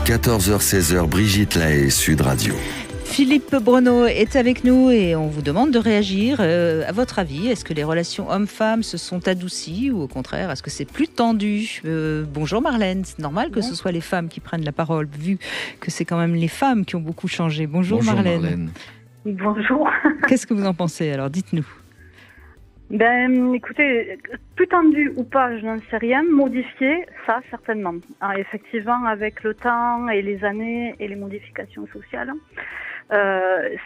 14h-16h, Brigitte Lahaie, Sud Radio. Philippe Bruneau est avec nous et on vous demande de réagir. À votre avis, est-ce que les relations hommes-femmes se sont adoucies ou au contraire, est-ce que c'est plus tendu? Bonjour Marlène, c'est normal que ce soit les femmes qui prennent la parole, vu que c'est quand même les femmes qui ont beaucoup changé. Bonjour Marlène. Bonjour. Qu'est-ce que vous en pensez alors? Dites-nous. Écoutez, plus tendu ou pas, je n'en sais rien. Modifié, ça certainement. Alors, effectivement, avec le temps et les années et les modifications sociales,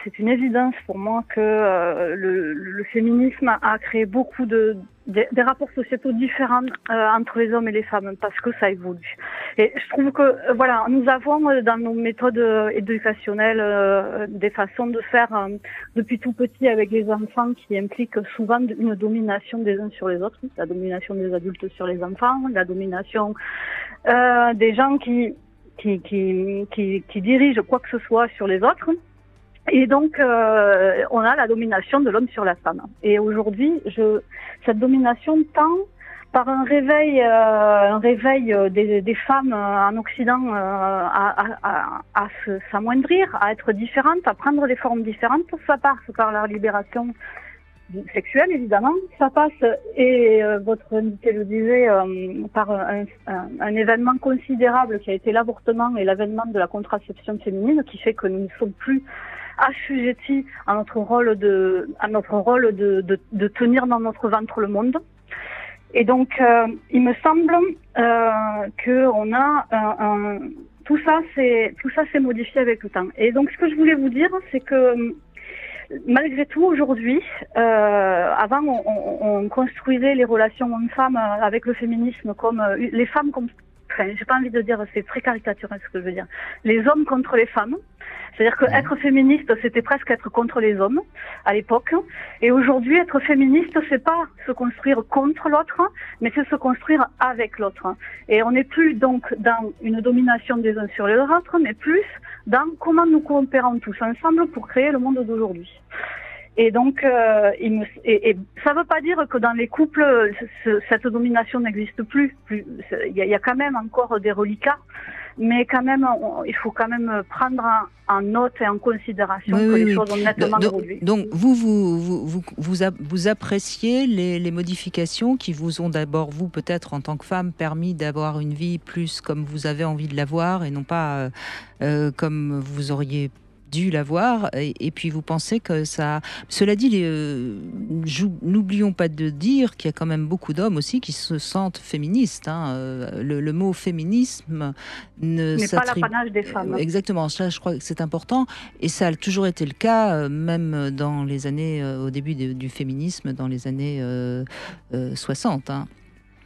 c'est une évidence pour moi que le féminisme a créé beaucoup des rapports sociétaux différents entre les hommes et les femmes parce que ça évolue. Et je trouve que voilà, nous avons dans nos méthodes éducationnelles des façons de faire depuis tout petit avec les enfants qui impliquent souvent une domination des uns sur les autres, la domination des adultes sur les enfants, la domination des gens qui dirigent quoi que ce soit sur les autres. Et donc, on a la domination de l'homme sur la femme. Et aujourd'hui, cette domination tend par un réveil des femmes en Occident à s'amoindrir, à être différentes, à prendre des formes différentes. Ça passe par leur libération sexuelle, évidemment. Ça passe, et votre invité le disait, par un événement considérable qui a été l'avortement et l'avènement de la contraception féminine, qui fait que nous ne sommes plus assujettis à notre rôle de tenir dans notre ventre le monde. Et donc, il me semble que on a tout ça s'est modifié avec le temps. Et donc, ce que je voulais vous dire, c'est que malgré tout, aujourd'hui, avant, on construisait les relations hommes-femmes avec le féminisme comme les femmes comme. Enfin, j'ai pas envie de dire, c'est très caricatural ce que je veux dire. Les hommes contre les femmes. C'est-à-dire que être féministe, c'était presque être contre les hommes à l'époque. Et aujourd'hui, être féministe, c'est pas se construire contre l'autre, mais c'est se construire avec l'autre. Et on n'est plus donc dans une domination des uns sur les autres, mais plus dans comment nous coopérons tous ensemble pour créer le monde d'aujourd'hui. Et donc, ça ne veut pas dire que dans les couples, cette domination n'existe plus. Il y a quand même encore des reliquats, mais quand même, il faut quand même prendre en note et en considération les choses ont nettement évolué. Donc, vous appréciez les modifications qui vous ont d'abord, vous peut-être en tant que femme, permis d'avoir une vie plus comme vous avez envie de l'avoir et non pas comme vous auriez dû l'avoir, et puis vous pensez que ça... Cela dit, n'oublions pas de dire qu'il y a quand même beaucoup d'hommes aussi qui se sentent féministes. Le mot féminisme n'est pas l'apanage des femmes. Exactement, ça je crois que c'est important, et ça a toujours été le cas, même dans les années, au début du féminisme, dans les années 60.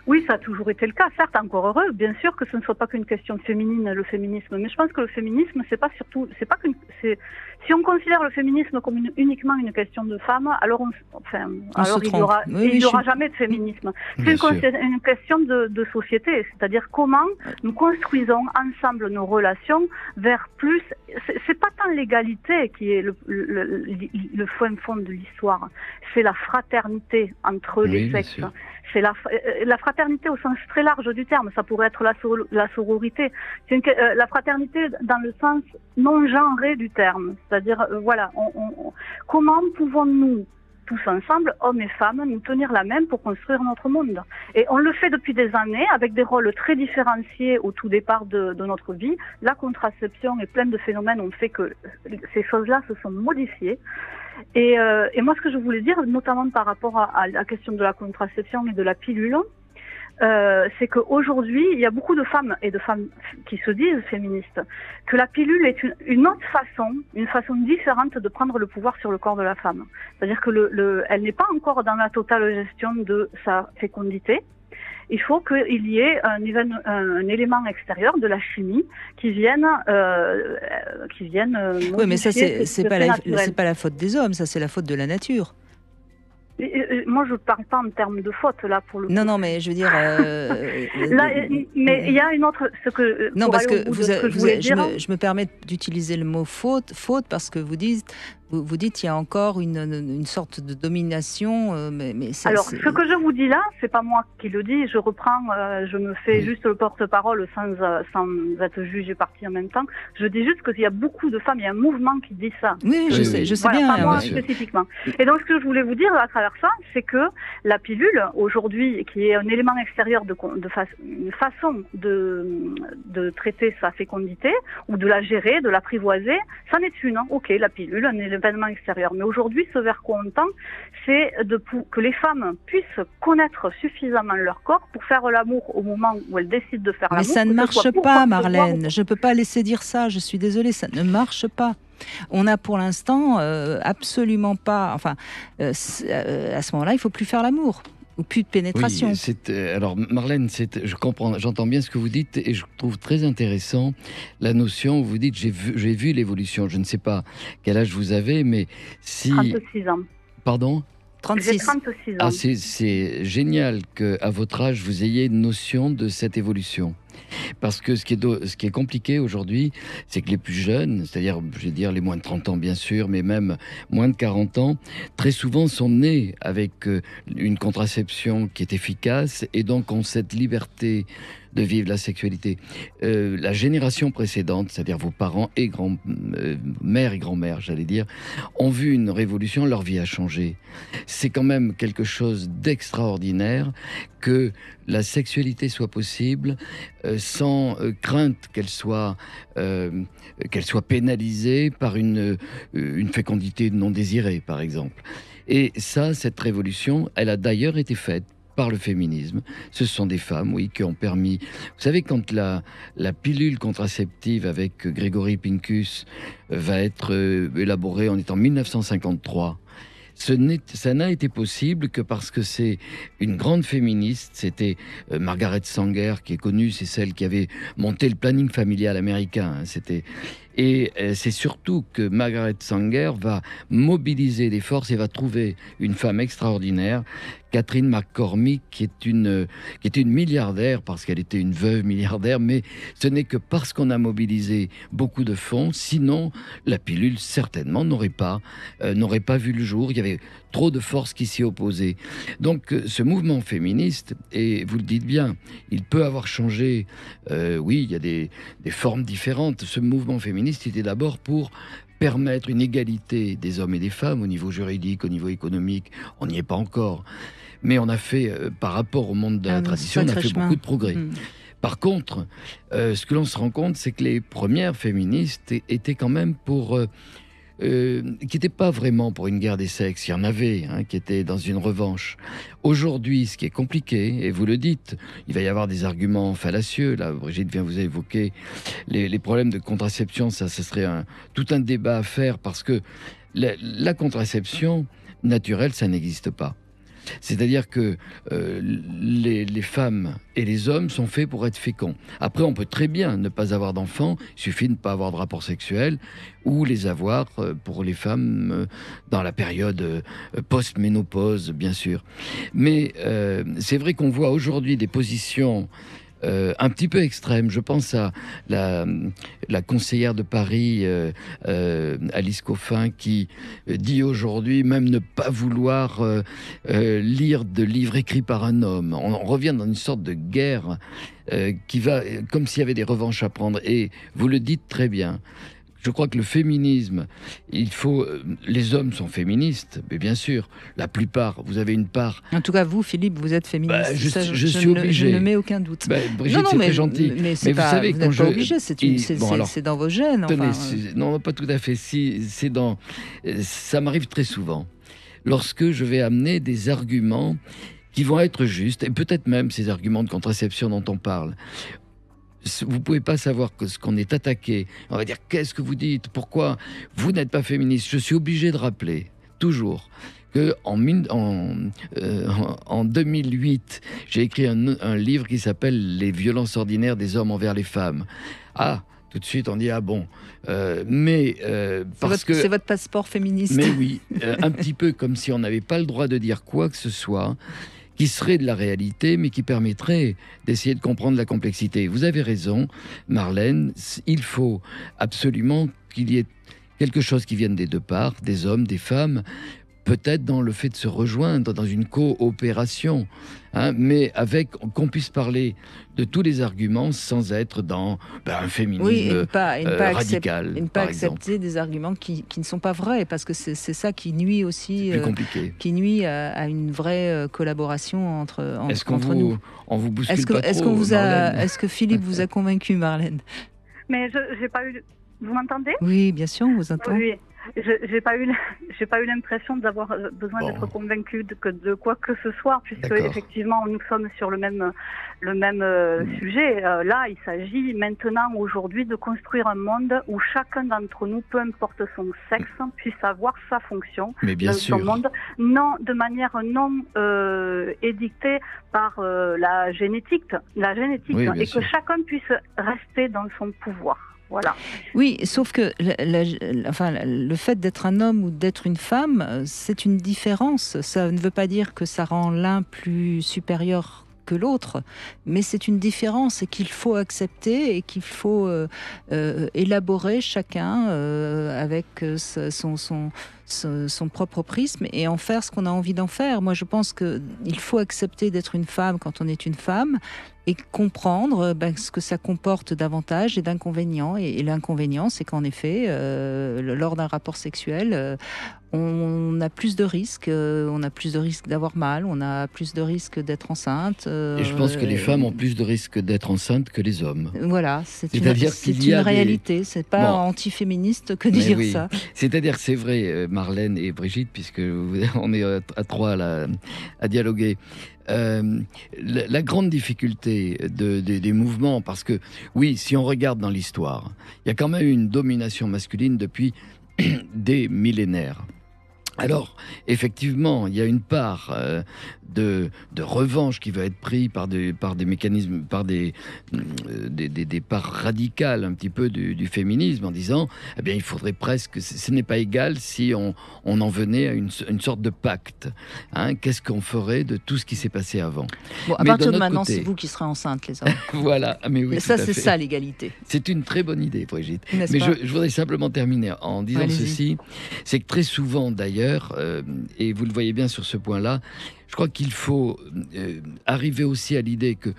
Oui, ça a toujours été le cas, certes, encore heureux, bien sûr que ce ne soit pas qu'une question féminine, le féminisme, mais je pense que le féminisme, si on considère le féminisme comme uniquement une question de femmes, alors il n'y aura jamais de féminisme. C'est une question de société, c'est-à-dire comment nous construisons ensemble nos relations vers plus. C'est pas tant l'égalité qui est le fond de l'histoire, c'est la fraternité entre les sexes. C'est la fraternité au sens très large du terme. Ça pourrait être la sororité. C'est la fraternité dans le sens non genré du terme. C'est-à-dire, comment pouvons-nous, tous ensemble, hommes et femmes, nous tenir la main pour construire notre monde? Et on le fait depuis des années, avec des rôles très différenciés au tout départ de notre vie. La contraception et plein de phénomènes ont fait que ces choses-là se sont modifiées. Et moi, ce que je voulais dire, notamment par rapport à la question de la contraception et de la pilule, c'est qu'aujourd'hui, il y a beaucoup de femmes et de femmes qui se disent féministes, que la pilule est une autre façon, une façon différente de prendre le pouvoir sur le corps de la femme. C'est-à-dire que elle n'est pas encore dans la totale gestion de sa fécondité. Il faut qu'il y ait un élément extérieur de la chimie qui vienne oui, mais ça c'est pas la faute des hommes, ça c'est la faute de la nature. Moi, je ne parle pas en termes de faute, là, pour le coup. Non, mais je veux dire... là, mais il y a une autre... Non, parce que je me permets d'utiliser le mot faute parce que vous dites Vous dites qu'il y a encore une sorte de domination, mais ça, Alors, ce que je vous dis là, c'est pas moi qui le dis, je reprends, je me fais juste le porte-parole sans être juge et partie en même temps. Je dis juste qu'il y a beaucoup de femmes, il y a un mouvement qui dit ça. Oui, je sais voilà, bien. Pas moi Oui. spécifiquement. Et donc, ce que je voulais vous dire à travers ça, c'est que la pilule, aujourd'hui, qui est un élément extérieur une façon de traiter sa fécondité, ou de la gérer, de l'apprivoiser, c'en est une. Ok, la pilule, un événement extérieur. Mais aujourd'hui, ce vers quoi on tend, c'est que les femmes puissent connaître suffisamment leur corps pour faire l'amour au moment où elles décident de faire l'amour. Mais ça ne marche pas, Marlène. Je ne peux pas laisser dire ça. Je suis désolée, ça ne marche pas. On a pour l'instant absolument pas... Enfin, à ce moment-là, il ne faut plus faire l'amour. Ou plus de pénétration. Oui, alors Marlène, je comprends, j'entends bien ce que vous dites et je trouve très intéressant la notion où vous dites j'ai vu l'évolution. Je ne sais pas quel âge vous avez, mais si... 36 ans. Pardon ? 36. J'ai 36 ans. Ah, c'est génial qu'à votre âge, vous ayez une notion de cette évolution. Parce que ce qui est compliqué aujourd'hui, c'est que les plus jeunes, c'est-à-dire, je vais dire les moins de 30 ans bien sûr, mais même moins de 40 ans, très souvent sont nés avec une contraception qui est efficace et donc ont cette liberté de vivre la sexualité. La génération précédente, c'est-à-dire vos parents et mère et grand-mère, j'allais dire, ont vu une révolution, leur vie a changé. C'est quand même quelque chose d'extraordinaire que la sexualité soit possible sans crainte qu'elle soit pénalisée par une fécondité non désirée, par exemple. Et ça, cette révolution, elle a d'ailleurs été faite par le féminisme. Ce sont des femmes, oui, qui ont permis... Vous savez, quand la pilule contraceptive avec Gregory Pincus va être élaborée, on est en 1953, ça n'a été possible que parce que c'est une grande féministe, c'était Margaret Sanger qui est connue, c'est celle qui avait monté le planning familial américain, et c'est surtout que Margaret Sanger va mobiliser des forces et va trouver une femme extraordinaire, Catherine McCormick, qui était une milliardaire parce qu'elle était une veuve milliardaire, mais ce n'est que parce qu'on a mobilisé beaucoup de fonds, sinon la pilule certainement n'aurait pas vu le jour. Il y avait trop de forces qui s'y opposaient. Donc ce mouvement féministe, et vous le dites bien, il peut avoir changé. Oui, il y a des formes différentes. Ce mouvement féministe était d'abord pour permettre une égalité des hommes et des femmes au niveau juridique, au niveau économique. On n'y est pas encore. Mais on a fait, par rapport au monde de la tradition, on a fait beaucoup de progrès. Par contre, ce que l'on se rend compte, c'est que les premières féministes étaient quand même qui n'étaient pas vraiment pour une guerre des sexes. Il y en avait qui étaient dans une revanche. Aujourd'hui, ce qui est compliqué, et vous le dites, il va y avoir des arguments fallacieux. Là, Brigitte vient vous évoquer les problèmes de contraception. Ça, ce serait tout un débat à faire parce que la contraception naturelle, ça n'existe pas. C'est-à-dire que les femmes et les hommes sont faits pour être féconds. Après, on peut très bien ne pas avoir d'enfants, il suffit de ne pas avoir de rapport sexuel, ou les avoir pour les femmes dans la période post-ménopause, bien sûr. Mais c'est vrai qu'on voit aujourd'hui des positions un petit peu extrême. Je pense à la conseillère de Paris, Alice Coffin, qui dit aujourd'hui même ne pas vouloir lire de livres écrits par un homme. On revient dans une sorte de guerre qui va comme s'il y avait des revanches à prendre. Et vous le dites très bien. Je crois que le féminisme, les hommes sont féministes, mais bien sûr, la plupart, vous avez une part... En tout cas, vous, Philippe, vous êtes féministe. Je suis obligé. Je ne mets aucun doute. Brigitte, c'est très gentil. Mais vous savez, vous n'êtes pas obligé, c'est dans vos gènes. Tenez, non, pas tout à fait. Ça m'arrive très souvent. Lorsque je vais amener des arguments qui vont être justes, et peut-être même ces arguments de contraception dont on parle, vous pouvez pas savoir que ce qu'on est attaqué. On va dire, qu'est-ce que vous dites? Pourquoi vous n'êtes pas féministe? Je suis obligé de rappeler, toujours, que en 2008, j'ai écrit un livre qui s'appelle « Les violences ordinaires des hommes envers les femmes ». Ah, tout de suite, on dit, ah bon, parce que... C'est votre passeport féministe. Mais oui, un petit peu comme si on n'avait pas le droit de dire quoi que ce soit qui serait de la réalité, mais qui permettrait d'essayer de comprendre la complexité. Vous avez raison, Marlène, il faut absolument qu'il y ait quelque chose qui vienne des deux parts, des hommes, des femmes, peut-être dans le fait de se rejoindre dans une coopération, mais avec qu'on puisse parler de tous les arguments sans être dans un féminisme radical. Et ne pas accepter des arguments qui ne sont pas vrais, parce que c'est ça qui nuit aussi, qui nuit à une vraie collaboration entre nous. On vous bouscule pas trop, est-ce que Philippe vous a convaincu, Marlène? Mais j'ai pas eu. Vous m'entendez? Oui, bien sûr, on vous entend. Oui. J'ai pas eu l'impression d'avoir besoin d'être convaincue de quoi que ce soit, puisque effectivement nous sommes sur le même sujet. Là, il s'agit maintenant aujourd'hui de construire un monde où chacun d'entre nous, peu importe son sexe, puisse avoir sa fonction dans son monde, de manière non édictée par la génétique, et que chacun puisse rester dans son pouvoir. Voilà. Oui, sauf que le fait d'être un homme ou d'être une femme, c'est une différence. Ça ne veut pas dire que ça rend l'un plus supérieur que l'autre, mais c'est une différence et qu'il faut accepter et qu'il faut élaborer chacun avec son propre prisme et en faire ce qu'on a envie d'en faire. Moi, je pense qu'il faut accepter d'être une femme quand on est une femme et comprendre ce que ça comporte d'avantages et d'inconvénients. Et l'inconvénient, c'est qu'en effet, lors d'un rapport sexuel, on a plus de risques. On a plus de risques d'avoir mal, on a plus de risques d'être enceinte. Et je pense que les femmes ont plus de risques d'être enceintes que les hommes. Voilà, c'est une réalité. C'est pas anti-féministe que de dire ça. C'est-à-dire que c'est vrai, Marlène et Brigitte, puisque on est à trois à dialoguer. La grande difficulté des mouvements, parce que oui, si on regarde dans l'histoire, il y a quand même une domination masculine depuis des millénaires. Alors, effectivement, il y a une part de revanche qui va être prise par des mécanismes, par des parts radicales un petit peu du féminisme, en disant, eh bien, il faudrait presque, ce n'est pas égal si on en venait à une sorte de pacte. Qu'est-ce qu'on ferait de tout ce qui s'est passé avant? Bon, à partir de maintenant, c'est vous qui serez enceinte, les hommes. Voilà, mais oui. Ça, c'est ça, l'égalité. C'est une très bonne idée, Brigitte. Mais je voudrais simplement terminer en disant ceci, c'est que très souvent, d'ailleurs, et vous le voyez bien sur ce point-là, je crois qu'il faut arriver aussi à l'idée que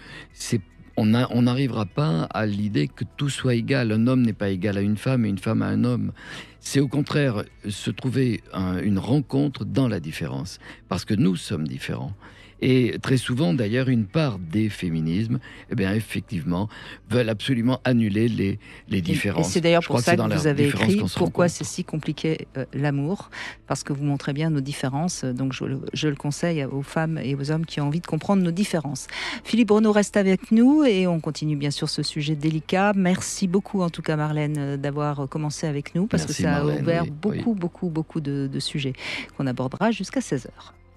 on n'arrivera pas à l'idée que tout soit égal. Un homme n'est pas égal à une femme et une femme à un homme. C'est au contraire se trouver une rencontre dans la différence, parce que nous sommes différents. Et très souvent, d'ailleurs, une part des féminismes, effectivement, veulent absolument annuler les différences. Et c'est d'ailleurs pour ça que vous avez écrit « Pourquoi c'est si compliqué l'amour ?» parce que vous montrez bien nos différences. Donc, je le conseille aux femmes et aux hommes qui ont envie de comprendre nos différences. Philippe Renaud reste avec nous et on continue bien sûr ce sujet délicat. Merci beaucoup, en tout cas, Marlène, d'avoir commencé avec nous, parce que ça a ouvert beaucoup de sujets qu'on abordera jusqu'à 16h.